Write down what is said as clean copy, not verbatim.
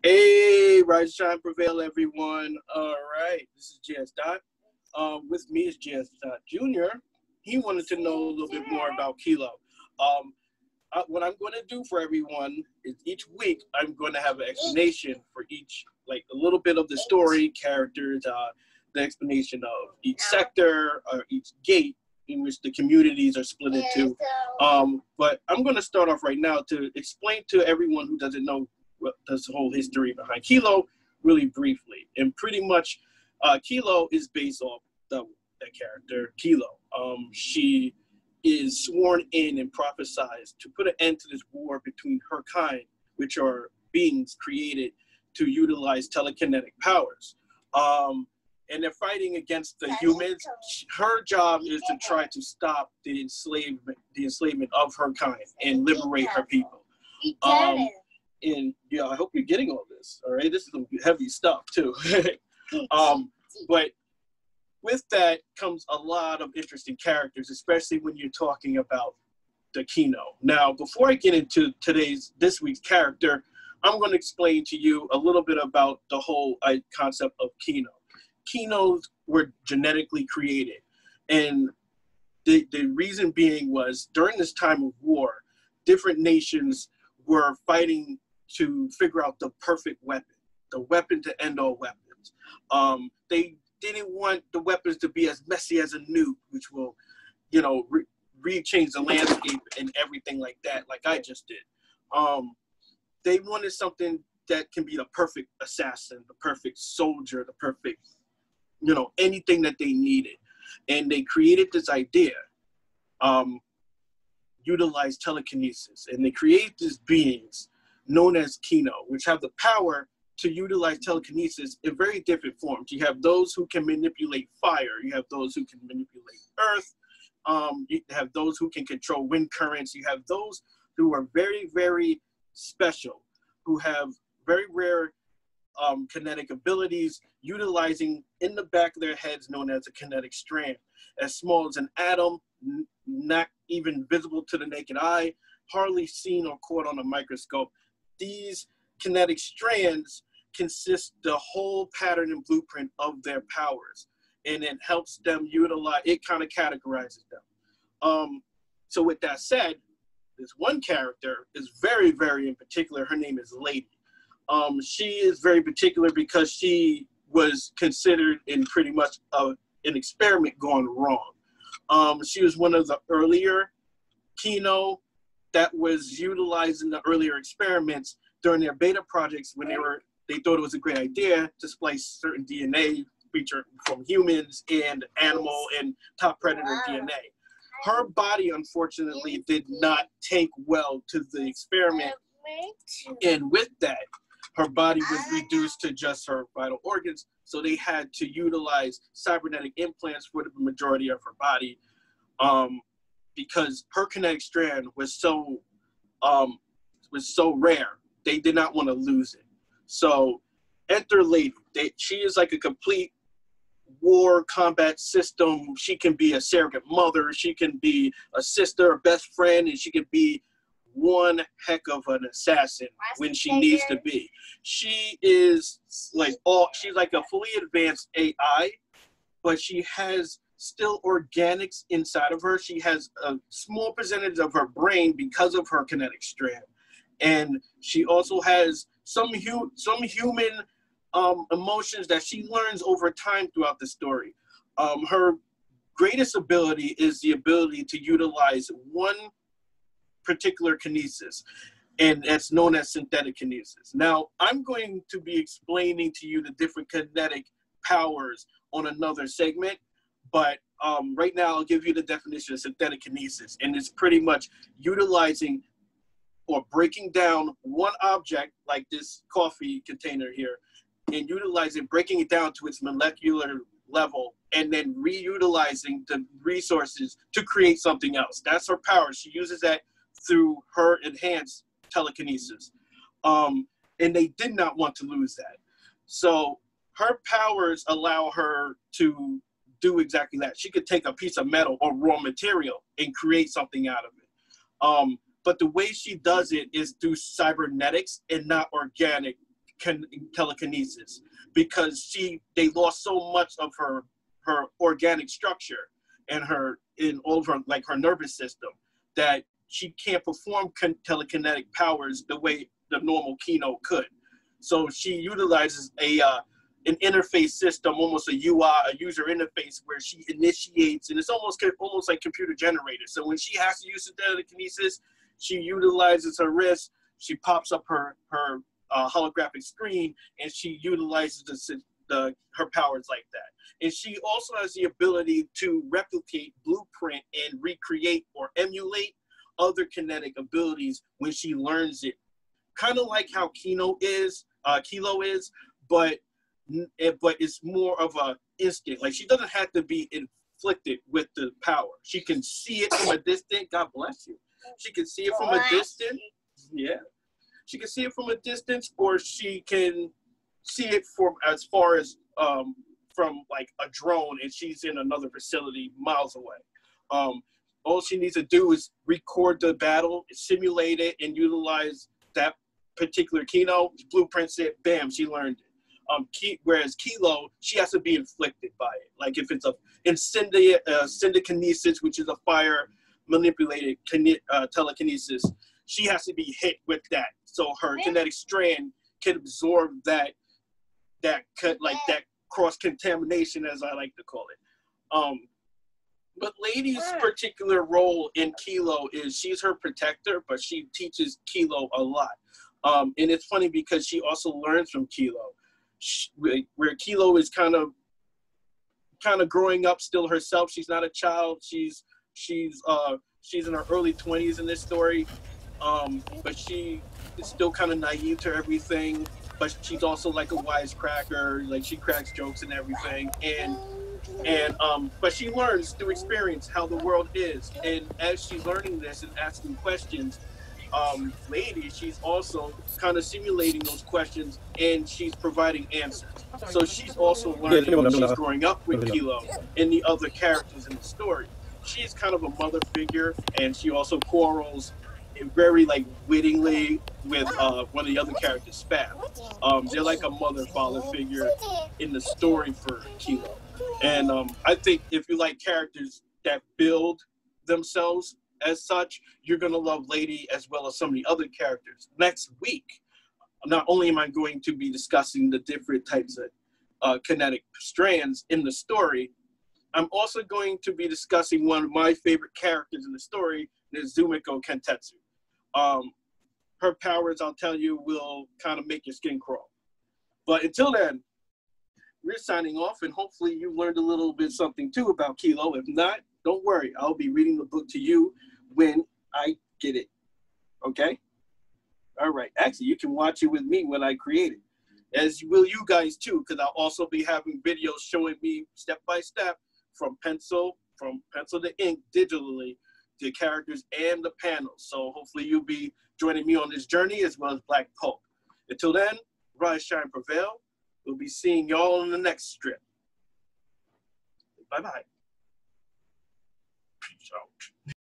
Hey, rise, shine, prevail, everyone. All right, this is JS Dot. With me is JS Dot Jr. He wanted to know a little bit more about Kyloh. Um, what I'm going to do for everyone is each week I'm going to have an explanation for each, like a little bit of the story, characters, the explanation of each sector or each gate in which the communities are split into. But I'm going to start off right now to explain to everyone who doesn't know what this whole history behind Kyloh really briefly. And pretty much Kyloh is based off the character Kyloh. She is sworn in and prophesied to put an end to this war between her kind, which are beings created to utilize telekinetic powers. And they're fighting against the humans. Her job is to try to stop the enslavement of her kind and liberate her people. And yeah, I hope you're getting all this. All right, this is some heavy stuff too. But with that comes a lot of interesting characters, especially when you're talking about the Kyloh. Now, before I get into this week's character, I'm going to explain to you a little bit about the whole concept of Kyloh. Kylohs were genetically created, and the reason being was during this time of war, different nations were fighting to figure out the perfect weapon, the weapon to end all weapons. They didn't want the weapons to be as messy as a nuke, which will, change the landscape and everything like that, like I just did. They wanted something that can be the perfect assassin, the perfect soldier, the perfect, anything that they needed. And they created this idea, utilize telekinesis, and they create these beings known as Kyloh, which have the power to utilize telekinesis in very different forms. You have those who can manipulate fire. You have those who can manipulate earth. You have those who can control wind currents. You have those who are very, very special, who have very rare kinetic abilities, utilizing in the back of their heads known as a kinetic strand, as small as an atom, not even visible to the naked eye, hardly seen or caught on a microscope. These kinetic strands consist the whole pattern and blueprint of their powers, and it helps them utilize, it kind of categorizes them. So with that said, this one character is very, very in particular. Her name is Ladyi. She is very particular because she was considered in pretty much an experiment gone wrong. She was one of the earlier Kyloh that was utilized in the earlier experiments during their beta projects when they thought it was a great idea to splice certain DNA feature from humans and animal and top predator DNA. Her body, unfortunately, did not take well to the experiment, and with that, her body was reduced to just her vital organs, so they had to utilize cybernetic implants for the majority of her body, because her kinetic strand was so rare. They did not want to lose it. So enter Ladyi. She is like a complete war combat system. She can be a surrogate mother. She can be a sister, a best friend, and she can be one heck of an assassin when she needs to be. She is she's like a fully advanced AI, but she has still organics inside of her. She has a small percentage of her brain because of her kinetic strand. And she also has some human emotions that she learns over time throughout the story. Her greatest ability is the ability to utilize one particular kinesis, and that's known as synthetic kinesis. Now, I'm going to be explaining to you the different kinetic powers on another segment, but right now I'll give you the definition of synthetic kinesis, and it's pretty much utilizing or breaking down one object like this coffee container here and breaking it down to its molecular level and then reutilizing the resources to create something else. That's her power. She uses that through her enhanced telekinesis. And they did not want to lose that. So her powers allow her to do exactly that. She could take a piece of metal or raw material and create something out of it. But the way she does it is through cybernetics and not organic telekinesis, because they lost so much of her organic structure and all of her, like, her nervous system, that she can't perform telekinetic powers the way the normal Kyloh could. So she utilizes an interface system, almost a UI, a user interface, where she initiates, and it's almost like computer generated. So when she has to use the telekinesis, she utilizes her wrist, she pops up her holographic screen, and she utilizes her powers like that. And she also has the ability to replicate, blueprint, and recreate or emulate other kinetic abilities when she learns it. Kind of like how Kyloh is, but it's more of a instinct. Like, she doesn't have to be inflicted with the power. She can see it from a distance. God bless you. She can see it from a distance. Yeah. She can see it from a distance, or she can see it from as far as from like a drone, and she's in another facility miles away. All she needs to do is record the battle, simulate it, and utilize that particular Kyloh, blueprints it, bam, she learned it. Whereas Kyloh, she has to be inflicted by it. Like, if it's a syndekinesis, which is a fire manipulated telekinesis, she has to be hit with that, so her kinetic strand can absorb that cross contamination, as I like to call it. But Ladyi's particular role in Kyloh is she's her protector, but she teaches Kyloh a lot. And it's funny because she also learns from Kyloh, where Kyloh is kind of growing up still herself. She's not a child. She's in her early 20s in this story, but she is still kind of naive to everything. But she's also like a wisecracker. Like, she cracks jokes and everything, but she learns through experience how the world is. And as she's learning this and asking questions, Ladyi, she's also kind of simulating those questions, and she's providing answers. So she's also learning when she's growing up with Kyloh and the other characters in the story. She's kind of a mother figure, and she also quarrels very, like, wittingly with one of the other characters, Spab. They're like a mother-father figure in the story for Kyloh. And I think if you like characters that build themselves as such, you're going to love Ladyi as well as some of the other characters. Next week, not only am I going to be discussing the different types of kinetic strands in the story, I'm also going to be discussing one of my favorite characters in the story, Nezumiko Kentetsu. Her powers, I'll tell you, will kind of make your skin crawl. But until then, we're signing off, and hopefully you learned a little bit something too about Kyloh. If not, don't worry. I'll be reading the book to you when I get it. Okay? All right. Actually, you can watch it with me when I create it, as will you guys too, because I'll also be having videos showing me step by step from pencil to ink digitally, the characters and the panels. So hopefully you'll be joining me on this journey, as well as Blak Pulp. Until then, rise, shine, prevail. We'll be seeing y'all in the next strip. Bye-bye. Peace out.